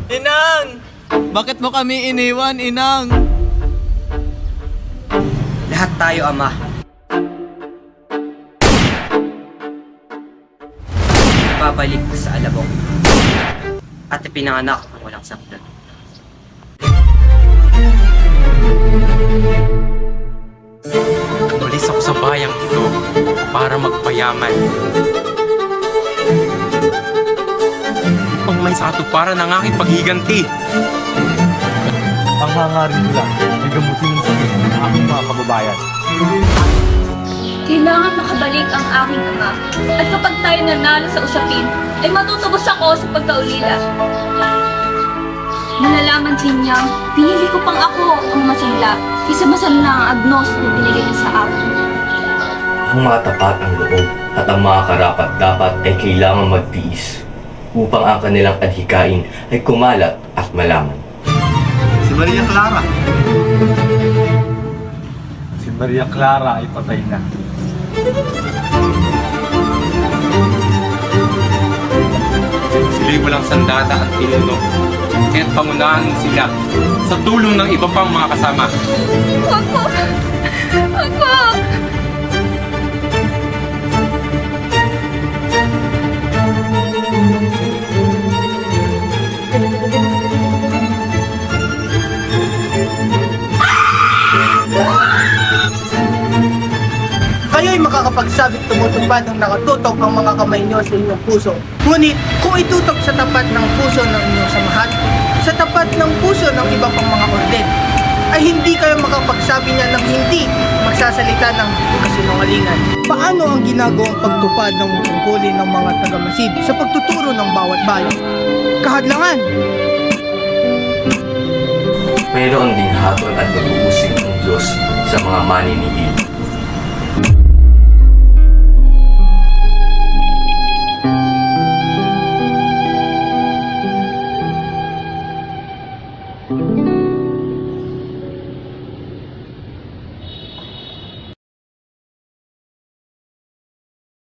Inang! Bakit mo kami iniwan, Inang? Lahat tayo, Ama. Babalik sa alabok. At ipinanganak ng walang sakdal. Umalis ako sa bayang ito para magpayaman. Upang may satuparan ng aking paghiganti. Ang hangarin ko lang ay gamutin ang sakit ng aking mga kababayan. Kailangan makabalik ang aking ama. At kapag tayo nanalo sa usapin, ay matutubos ako sa pagkaulila. Nalalaman din niya, pinili ko pang ako ang masigla, kaysa masanla ang agnos na binigay niya sa akin. Ang mga tapat ang loob at ang mga karapat dapat ay kailangang magtiis upang ang kanilang adhikain ay kumalat at malaman. Si Maria Clara. Si Maria Clara ay patay na. Sila'y walang sandata at pinuno. Kaya't pangunahan mo sila sa tulong ng iba pang mga kasama. Huwag po! Huwag po! Kayo'y makakapagsabit tumutupad ng nakatutok ang mga kamay niyo sa inyong puso. Ngunit kung itutok sa tapat ng puso ng inyong samahan, sa tapat ng puso ng iba pang mga orden, ay hindi kayo makapagsabi niya ng hindi magsasalita ng kasinungalingan. Paano ang ginagawang pagtupad ng tungkulin ng mga tagamasid sa pagtuturo ng bawat bayan? Kahadlangan! Mayroon ding hatol at pag-uusig ng Diyos sa mga maninigil.